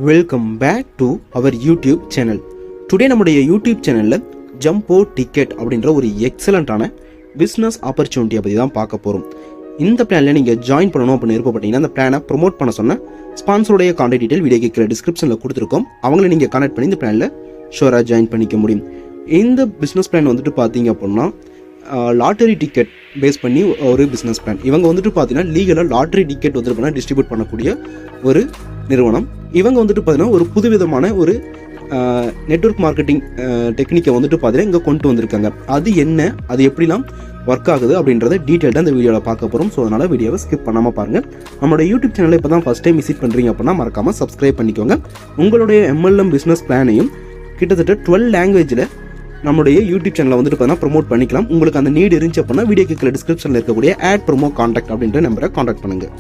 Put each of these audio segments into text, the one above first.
Welcome back to our YouTube channel. Today நம்முடைய YouTube சேனலில் Jumbo Ticket அப்படின்ற ஒரு எக்ஸலண்ட்டான பிஸ்னஸ் ஆப்பர்ச்சுனிட்டியை பற்றி தான் பார்க்க போகிறோம். இந்த பிளானில் நீங்கள் ஜாயின் பண்ணணும் அப்படின்னு விருப்பப்பட்டீங்கன்னா அந்த பிளானை ப்ரொமோட் பண்ண சொன்ன ஸ்பான்சருடைய கான்டாக்ட் டீட்டெயில் வீடியோ கேட்குற டிஸ்கிரிப்ஷனில் கொடுத்துருக்கோம். அவங்கள நீங்கள் கனெக்ட் பண்ணி இந்த பிளானில் ஷோராக ஜாயின் பண்ணிக்க முடியும். இந்த பிஸ்னஸ் பிளான் வந்துட்டு பார்த்தீங்க அப்படின்னா லாட்டரி டிக்கெட் பேஸ் பண்ணி ஒரு பிஸ்னஸ் பிளான். இவங்க வந்துட்டு பார்த்தீங்கன்னா லீகலாக லாட்டரி டிக்கெட் வந்துட்டு பண்ணால் டிஸ்ட்ரிபியூட் பண்ணக்கூடிய ஒரு நிறுவனம். இவங்க வந்துட்டு பார்த்தீங்கன்னா ஒரு புதுவிதமான ஒரு நெட்வொர்க் மார்க்கெட்டிங் டெக்னிக்கை வந்துட்டு பார்த்தீங்கன்னா இங்கே கொண்டு வந்திருக்காங்க. அது என்ன, அது எப்படிலாம் ஒர்க் ஆகுது அப்படின்றத டீட்டெயில்டாக இந்த வீடியோவில் பார்க்க போகிறோம். ஸோ அதனால் வீடியோவை ஸ்கிப் பண்ணாமல் பாருங்கள். நம்மளோட யூடியூப் சேனலை இப்போ தான் ஃபஸ்ட் டைம் விசிட் பண்ணுறீங்க அப்படின்னா மறக்காமல் சப்ஸ்கிரைப் பண்ணிக்கோங்க. உங்களுடைய MLM பிஸ்னஸ் பிளானையும் கிட்டத்தட்ட 12 லாங்குவேஜில் நம்மளுடைய யூடியூப் சேனலை வந்துட்டு பார்த்தீங்கன்னா ப்ரொமோட் பண்ணிக்கலாம். உங்களுக்கு அந்த நீடு இருந்துச்சு அப்படின்னா வீடியோ கீழே டிஸ்கிரிப்ஷனில் இருக்கக்கூடிய ஆட் ப்ரோமோ கான்டாக்ட் அப்படின்ற நம்பரை கான்டாக்ட் பண்ணுங்கள்.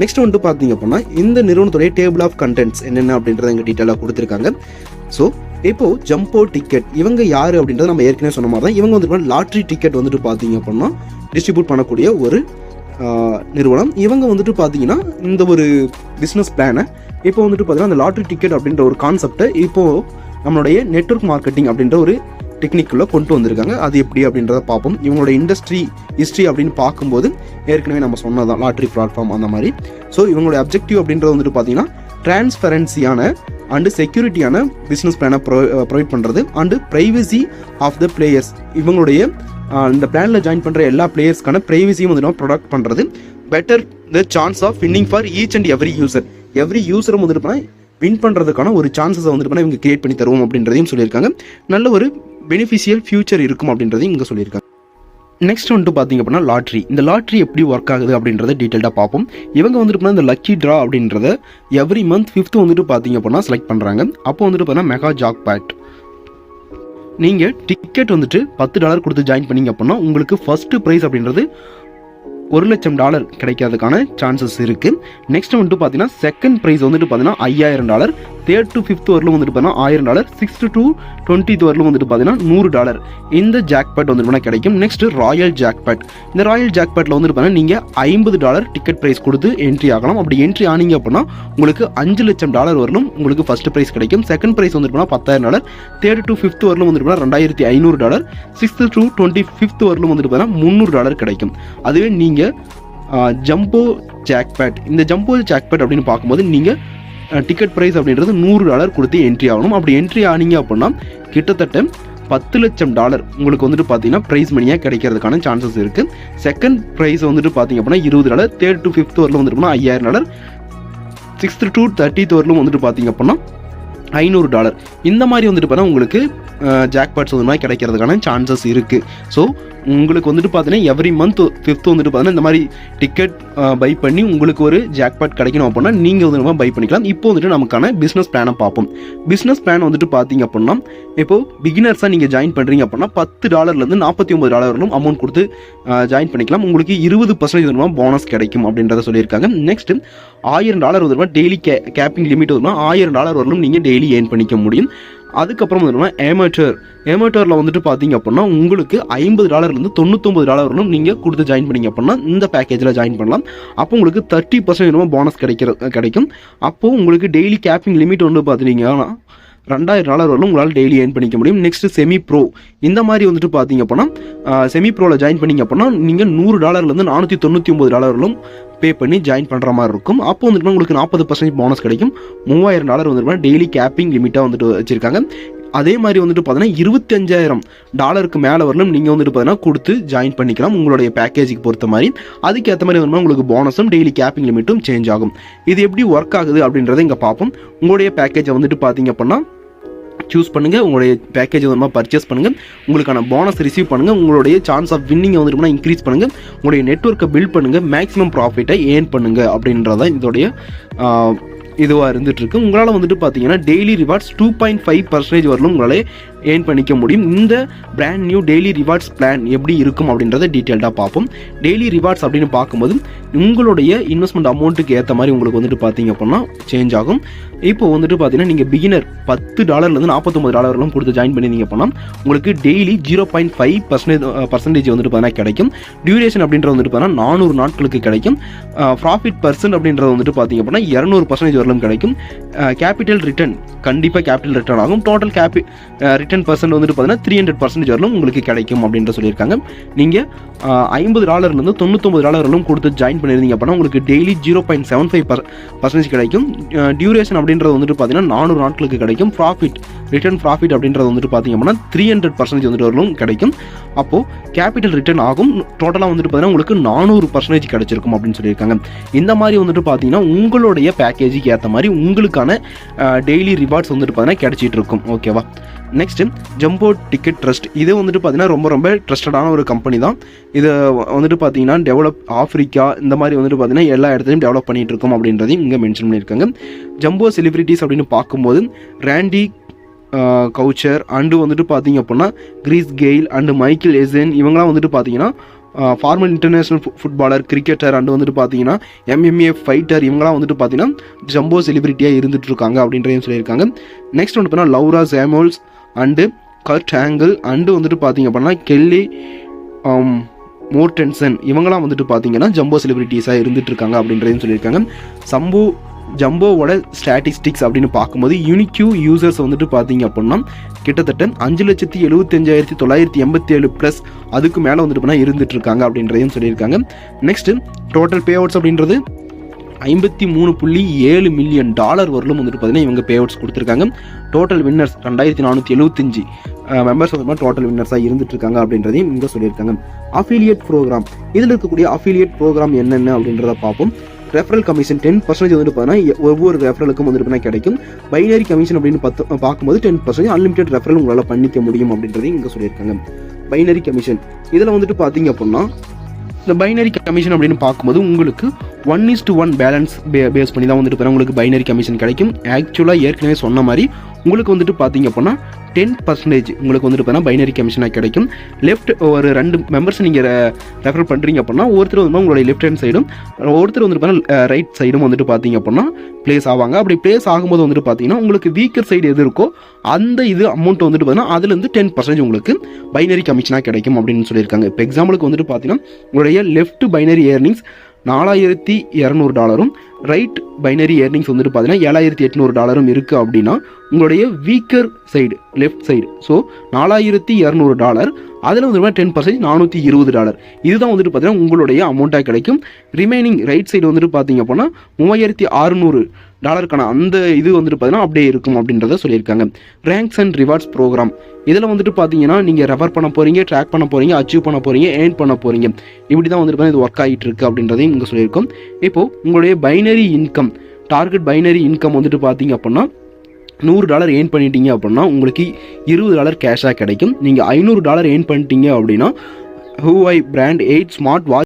நெக்ஸ்ட் வந்துட்டு பார்த்தீங்க அப்படின்னா இந்த நிறுவனத்துடைய டேபிள் ஆஃப் கண்டென்ட்ஸ் என்னென்ன அப்படின்றத எங்கள் டீட்டெயிலாக கொடுத்துருக்காங்க. ஸோ இப்போது ஜம்போ டிக்கெட் இவங்க யார் அப்படின்றத நம்ம ஏற்கனவே சொன்ன மாதிரி தான். இவங்க வந்துட்டு லாட்ரி டிக்கெட் வந்துட்டு பார்த்தீங்க அப்படின்னா டிஸ்ட்ரிபியூட் பண்ணக்கூடிய ஒரு நிறுவனம். இவங்க வந்துட்டு பார்த்தீங்கன்னா இந்த ஒரு பிஸ்னஸ் பிளானை இப்போ வந்துட்டு பார்த்தீங்கன்னா அந்த லாட்ரி டிக்கெட் அப்படின்ற ஒரு கான்செப்டை இப்போது நம்மளுடைய நெட்வொர்க் மார்க்கெட்டிங் அப்படின்ற ஒரு டெக்னிக்குள்ளே கொண்டு வந்திருக்காங்க. அது எப்படி அப்படின்றத பார்ப்போம். இவங்களோட இண்டஸ்ட்ரி ஹிஸ்ட்ரி அப்படின்னு பார்க்கும்போது ஏற்கனவே நம்ம சொன்னதான் லாட்ரி பிளாட்ஃபார்ம் அந்த மாதிரி. ஸோ இவங்களுடைய அப்ஜெக்டிவ் அப்படின்றது வந்துட்டு பார்த்தீங்கன்னா டிரான்ஸ்பரன்சியான அண்டு செக்யூரிட்டியான பிஸ்னஸ் பிளானை ப்ரொவைட் பண்ணுறது and privacy of the players. இவங்களுடைய இந்த பிளானில் ஜாயின் பண்ணுற எல்லா பிளேயர்ஸ்க்கான ப்ரைவசியும் வந்துட்டு ப்ரொடக்ட் பண்ணுறது. Better the chance of winning for each and every யூசரும் வந்துட்டு பண்ணால் வின் பண்ணுறதுக்கான ஒரு சான்சஸை வந்துட்டு பண்ணால் இவங்க கிரியேட் பண்ணி தருவோம் அப்படின்றதையும் சொல்லியிருக்காங்க. நல்ல ஒரு பெனிஃபிஷியல் ஃபியூச்சர் இருக்கும் அப்படின்றதையும் இங்கே சொல்லியிருக்காங்க. நெக்ஸ்ட் வந்துட்டு பார்த்தீங்க அப்படின்னா லாட்ரி. இந்த லாட்ரி எப்படி ஒர்க் ஆகுது அப்படின்றத டீட்டெயிலாக பார்ப்போம். இவங்க வந்துட்டு பார்த்தீங்கன்னா இந்த லக்கி ட்ரா அப்படின்றத எவ்ரி மந்த் 5th வந்துட்டு பார்த்தீங்க அப்படின்னா செலக்ட் பண்ணுறாங்க. அப்போ வந்துட்டு பார்த்தீங்கன்னா மெகா ஜாக்பாட். நீங்கள் டிக்கெட் வந்துட்டு $10 கொடுத்து ஜாயின் பண்ணிங்க அப்படின்னா உங்களுக்கு ஃபர்ஸ்ட் ப்ரைஸ் அப்படின்றது $1,00,000 கிடைக்கிறதுக்கான சான்சஸ் இருக்குது. நெக்ஸ்ட் வந்துட்டு பார்த்தீங்கன்னா செகண்ட் ப்ரைஸ் வந்துட்டு பார்த்தீங்கன்னா $5,000. 3rd to 5th வரலும் வந்துட்டு பார்த்தீங்கன்னா $1,000. 6th to 20th வரலும் வந்துட்டு பார்த்தீங்கன்னா $100 இந்த ஜாக்பாட் வந்துட்டு கிடைக்கும். Next Royal jackpot. இந்த ராயல் ஜாக்பாட்டில் வந்துட்டு பார்த்தீங்கன்னா நீங்கள் $50 டிக்கெட் ப்ரைஸ் கொடுத்து என்ட்ரி ஆகலாம். அப்படி என்ட்ரி ஆனீங்க அப்படின்னா உங்களுக்கு $5,00,000 வரலும் உங்களுக்கு ஃபர்ஸ்ட் ப்ரைஸ் கிடைக்கும். செகண்ட் ப்ரைஸ் வந்துட்டு $10,000. 3rd to 5th வரலும் வந்துட்டு $2,500. 6th to 25th வரலும் வந்துட்டு பார்த்தீங்கன்னா $300 கிடைக்கும். அதுவே நீங்கள் ஜம்போ ஜாக்பாட், இந்த ஜம்போ ஜாக்பாட் அப்படின்னு பார்க்கும்போது நீங்கள் டிக்கெட் ப்ரைஸ் அப்படின்றது $100 கொடுத்து என்ட்ரி ஆகணும். அப்படி என்ட்ரி ஆனீங்க அப்படின்னா கிட்டத்தட்ட $10,00,000 உங்களுக்கு வந்துட்டு பார்த்தீங்கன்னா ப்ரைஸ் மணியாக கிடைக்கிறதுக்கான சான்சஸ் இருக்குது. செகண்ட் ப்ரைஸ் வந்துட்டு பார்த்தீங்க அப்படின்னா $20. 3rd to 5th வரலும் வந்துட்டு $5,000. 6th to 30th வரலும் வந்துட்டு பார்த்தீங்க அப்படின்னா $500. இந்த மாதிரி வந்துட்டு பார்த்தா உங்களுக்கு ஜாக்பாட்ஸ் வந்து மாதிரி கிடைக்கிறதுக்கான சான்சஸ் இருக்குது. ஸோ உங்களுக்கு வந்துட்டு பார்த்தீங்கன்னா எவ்ரி மந்த் 5th வந்துட்டு பார்த்தீங்கன்னா இந்த மாதிரி டிக்கெட் பை பண்ணி உங்களுக்கு ஒரு ஜாக்பாட் கிடைக்கணும் அப்படின்னா நீங்கள் வந்து பை பண்ணிக்கலாம். இப்போ வந்துட்டு நமக்கான பிஸ்னஸ் பிளானை பார்ப்போம். பிஸ்னஸ் பிளான் வந்துட்டு பார்த்தீங்க அப்படின்னா இப்போது பிகினர்ஸாக நீங்கள் ஜாயின் பண்ணுறீங்க அப்படின்னா $10 $49 வரலும் அமௌண்ட் கொடுத்து ஜாயின் பண்ணிக்கலாம். உங்களுக்கு 20% போனஸ் கிடைக்கும் அப்படின்றத சொல்லியிருக்காங்க. நெக்ஸ்ட் $1,000 வந்து டெய்லி கேப்பிங் லிமிட் வந்து $1,000 வரலும் நீங்கள் டெய்லி ஏர்ன் பண்ணிக்க முடியும். அதுக்கப்புறம் வந்து ஏமேட்டரில் வந்துட்டு பார்த்தீங்க அப்படின்னா உங்களுக்கு $50 $99 வரலும் நீங்கள் கொடுத்து ஜாயின் பண்ணிங்க அப்படின்னா இந்த பேக்கேஜில் ஜாயின் பண்ணலாம். அப்போ உங்களுக்கு 30% போனஸ் கிடைக்கும். அப்போது உங்களுக்கு டெய்லி கேப்பிங் லிமிட் வந்து பார்த்தீங்கன்னா $2,000 வரலும் உங்களால் டெய்லி ஏர்ன் பண்ணிக்க முடியும். Next semi bro. இந்த மாதிரி வந்துட்டு பார்த்தீங்க அப்படின்னா செமி ப்ரோவில் ஜாயின் பண்ணிங்க அப்படின்னா நீங்கள் $100 $499 வரலும் பே பண்ணி ஜாயின் பண்ணுற மாதிரி இருக்கும். அப்போ வந்துட்டு உங்களுக்கு 40% போனஸ் கிடைக்கும். $3,000 வந்துட்டு டெய்லி கேப்பிங் லிமிட்டாக வந்துட்டு வச்சுருக்காங்க. அதே மாதிரி வந்துட்டு பார்த்தீங்கன்னா $25,000 மேலே வரலும் நீங்கள் வந்துட்டு பார்த்தீங்கன்னா கொடுத்து ஜாயின் பண்ணிக்கலாம் உங்களுடைய பேக்கேஜுக்கு பொறுத்த மாதிரி. அதுக்கேற்ற மாதிரி வந்து உங்களுக்கு போனஸும் டெய்லி கேப்பிங் லிமிட்டும் சேஞ்ச் ஆகும். இது எப்படி ஒர்க் ஆகுது அப்படின்றத இங்கே பார்ப்போம். உங்களுடைய பேக்கேஜை வந்துட்டு பார்த்தீங்க அப்படின்னா சூஸ் பண்ணுங்கள். உங்களுடைய பேக்கேஜ் வந்து பர்ச்சேஸ் பண்ணுங்கள். உங்களுக்கான போனஸ் ரிசீவ் பண்ணுங்கள். உங்களுடைய சான்ஸ் ஆஃப் வின்னிங்கை வந்துட்டு இன்க்ரீஸ் பண்ணுங்கள். உங்களுடைய நெட்வொர்க்கை பில்ட் பண்ணுங்கள். மேக்ஸிமம் ப்ராஃபிட்டை ஏர்ன் பண்ணுங்கள் அப்படின்றதான் இதோடைய இதுவாக இருந்துகிட்ருக்கு. உங்களால் வந்துட்டு பார்த்தீங்கன்னா டெய்லி ரிவார்ட்ஸ் 2.5% வரலும் உங்களால் ஏர்ன் பண்ணிக்க முடியும். இந்த brand new daily rewards plan எப்படி இருக்கும் அப்படின்றத டீட்டெயில்டாக பார்ப்போம். டெய்லி ரிவார்ட்ஸ் அப்படின்னு பார்க்கும்போது உங்களுடைய இன்வெஸ்ட்மெண்ட் அமௌண்ட்டுக்கு ஏற்ற மாதிரி உங்களுக்கு வந்துட்டு பார்த்தீங்க அப்படின்னா சேஞ்ச் ஆகும். இப்போ வந்துட்டு பார்த்தீங்கன்னா நீங்கள் பிகினர் $10 $49 கொடுத்து ஜாயின் பண்ணியிருந்தீங்க அப்படின்னா உங்களுக்கு டெய்லி 0.5% வந்துட்டு பார்த்தீங்கன்னா கிடைக்கும். டியூரேஷன் அப்படின்றது வந்துட்டு பார்த்தீங்கன்னா 400 நாட்களுக்கு கிடைக்கும். ப்ராஃபிட் பர்சன்ட் அப்படின்றது வந்துட்டு பார்த்தீங்க அப்படின்னா 200% வரலும் கிடைக்கும். கேபிட்டல் ரிட்டர்ன் கண்டிப்பாக கேபிட்டல் ரிட்டர்ன் ஆகும். டோட்டல் ரிட்டர்ன் பர்சன்ட் வந்துட்டு பார்த்தீங்கன்னா 300% வரலும் உங்களுக்கு கிடைக்கும் அப்படின்ற சொல்லியிருக்காங்க. நீங்கள் $50 $99 கொடுத்து ஜாயின் பண்ணியிருந்தீங்க அப்படின்னா உங்களுக்கு டெய்லி 0.75% கிடைக்கும். டியூரேஷன் அப்படின்றது வந்துட்டு பார்த்தீங்கன்னா 400 நாட்களுக்கு கிடைக்கும். ரிட்டர்ன் ப்ராஃபிட் அப்படின்றது வந்துட்டு பார்த்தீங்க அப்படின்னா 300% வந்துட்டு வரலும் கிடைக்கும். அப்போது கேபிட்டல் ரிட்டர்ன் ஆகும். டோட்டலாக வந்துட்டு பார்த்தீங்கன்னா உங்களுக்கு 400% கிடைச்சிருக்கும் அப்படின்னு சொல்லியிருக்காங்க. இந்த மாதிரி வந்துட்டு பார்த்தீங்கன்னா உங்களுடைய பேக்கேஜுக்கு ஏற்ற மாதிரி உங்களுக்கான டெய்லி ரிவார்ட்ஸ் வந்துட்டு பார்த்தீங்கன்னா கிடைச்சிட்டு இருக்கும். ஓகேவா? Next Jumbo Ticket trust. இது வந்துட்டு பார்த்தீங்கன்னா ரொம்ப ட்ரஸ்டடான ஒரு கம்பெனி தான். இதை வந்துட்டு பார்த்தீங்கன்னா டெவலப் ஆஃப்ரிக்கா இந்த மாதிரி வந்துட்டு பார்த்தீங்கன்னா எல்லா இடத்துலையும் டெவலப் பண்ணிட்டு இருக்கோம் அப்படின்றதையும் இங்கே மென்ஷன் பண்ணியிருக்காங்க. ஜம்போ செலிபிரிட்டிஸ் அப்படின்னு பார்க்கும்போது ராண்டி கவுச்சர் அண்டு வந்துட்டு பார்த்தீங்க அப்படின்னா கிரீஸ் கெயில் அண்டு மைக்கேல் எசன் இவங்களாம் வந்துட்டு பார்த்தீங்கன்னா formal international footballer, cricketer and வந்துட்டு பார்த்தீங்கன்னா MMA ஃபைட்டர் இவங்களாம் வந்துட்டு பார்த்தீங்கன்னா ஜம்போ செலிபிரிட்டியாக இருந்துட்டு இருக்காங்க அப்படின்றதையும் சொல்லியிருக்காங்க. நெக்ஸ்ட் வந்து பார்த்தீங்கன்னா Laura Samuels and Kurt Angle and வந்துட்டு பார்த்தீங்க அப்படின்னா கெல்லி மோர்டென்சன் இவங்களாம் வந்துட்டு பார்த்தீங்கன்னா ஜம்போ செலிபிரிட்டிஸாக இருந்துட்டு இருக்காங்க அப்படின்றதையும் சொல்லியிருக்காங்க. ஜம்போவோட ஸ்டாட்டிஸ்டிக்ஸ் அப்படின்னு பார்க்கும்போது யூனிக்யூ யூசர்ஸ் வந்துட்டு பார்த்தீங்க அப்படின்னா கிட்டத்தட்ட 5,75,987 ப்ளஸ் அதுக்கு மேலே வந்துட்டு பண்ணால் இருந்துட்டு இருக்காங்க அப்படின்றதையும் சொல்லியிருக்காங்க. நெக்ஸ்ட் டோட்டல் பே அவுட்ஸ் அப்படின்றது $53.7 மில்லியன் வரலும் வந்துட்டு பார்த்தீங்கன்னா இவங்க பே அவுட்ஸ் கொடுத்துருக்காங்க. டோட்டல் வின்னர்ஸ் 2475 மெம்பர்ஸ் வந்து டோட்டல் வின்னர்ஸாக இருந்துட்டு இருக்காங்க அப்படின்றதையும் இங்கே சொல்லியிருக்காங்க. அஃபிலியேட் ப்ரோக்ராம், இதில் இருக்கக்கூடிய அஃபிலியேட் ப்ரோக்ராம் என்னென்ன அப்படின்றத பார்ப்போம். ரெஃபரல் கமிஷன் 10% வந்துட்டு பார்த்தீங்கன்னா ஒவ்வொரு ரெஃபரலுக்கும் வந்துட்டு பார்த்தீங்கன்னா கிடைக்கும். பைனரி கமிஷன் அப்படின்னு பார்க்கும்போது 10% அன்லிமிட்டட் ரெஃபரல் உங்களால் பண்ணிக்க முடியும் அப்படின்றதையும் இங்கே சொல்லியிருக்காங்க. பைனரி கமிஷன் இதில் வந்துட்டு பார்த்தீங்க அப்படின்னா இந்த பைனரி கமிஷன் அப்படின்னு பார்க்கும்போது உங்களுக்கு 1:1 பேலன்ஸ் பேஸ் பண்ணி தான் வந்துட்டு உங்களுக்கு பைனரி கமிஷன் கிடைக்கும். ஆக்சுவலாக ஏற்கனவே சொன்ன மாதிரி உங்களுக்கு வந்துட்டு பார்த்தீங்க அப்படின்னா 10% உங்களுக்கு வந்துட்டு பார்த்தீங்கன்னா பைனரி கமிஷனாக கிடைக்கும். லெஃப்ட் ஒரு 2 மெம்பர்ஸ் நீங்கள் ரெஃபர் பண்ணுறீங்க அப்படின்னா ஒருத்தர் வந்து உங்களுடைய லெஃப்ட் ஹேண்ட் சைடும் ஒருத்தர் வந்துட்டு பார்த்தீங்கன்னா ரைட் சைடும் வந்துட்டு பார்த்தீங்க அப்படின்னா பிளேஸ் ஆவாங்க. அப்படி பிளேஸ் ஆகும்போது வந்துட்டு பார்த்தீங்கன்னா உங்களுக்கு வீக்கர் சைடு எது இருக்கோ அந்த இது அமௌண்ட் வந்துட்டு பார்த்தீங்கன்னா அதுலேருந்து 10% உங்களுக்கு பைனரி கமிஷனாக கிடைக்கும் அப்படின்னு சொல்லியிருக்காங்க. இப்போ எக்ஸாம்பிளுக்கு வந்துட்டு பார்த்தீங்கன்னா உங்களுடைய left binary earnings $4,200 right binary earnings வந்துட்டு பார்த்தீங்கன்னா $7,800 இருக்குது அப்படின்னா உங்களுடைய weaker side left side so $4,200 அதில் வந்து 10% $420 இதுதான் வந்துட்டு பார்த்தீங்கன்னா உங்களுடைய அமௌண்ட்டாக கிடைக்கும். ரிமைனிங் ரைட் சைடு வந்துட்டு பார்த்தீங்க அப்படின்னா $3,600 அந்த இது வந்துட்டு பார்த்தீங்கன்னா அப்படியே இருக்கும் அப்படின்றத சொல்லியிருக்காங்க. ரேங்க்ஸ் அண்ட் ரிவார்ட்ஸ் ப்ரோக்ராம் இதில் வந்துட்டு பார்த்தீங்கன்னா நீங்கள் ரெஃபர் பண்ண போகிறீங்க, ட்ராக் பண்ண போகிறீங்க, அச்சீவ் பண்ண போகிறீங்க, ஏர்ன் பண்ண போகிறீங்க. இப்படி தான் வந்துட்டு இது ஒர்க் ஆகிட்டு இருக்குது அப்படின்றதையும் இங்கே சொல்லியிருக்கோம். இப்போது உங்களுடைய binary income target binary income வந்துட்டு பார்த்தீங்க அப்படின்னா $100 ஏர்ன் பண்ணிட்டீங்க அப்படின்னா உங்களுக்கு $20 கேஷாக கிடைக்கும். நீங்கள் $500 ஏர்ன் பண்ணிட்டீங்க அப்படின்னா ஹூஐ பிராண்ட் 8 ஸ்மார்ட் வாட்ச்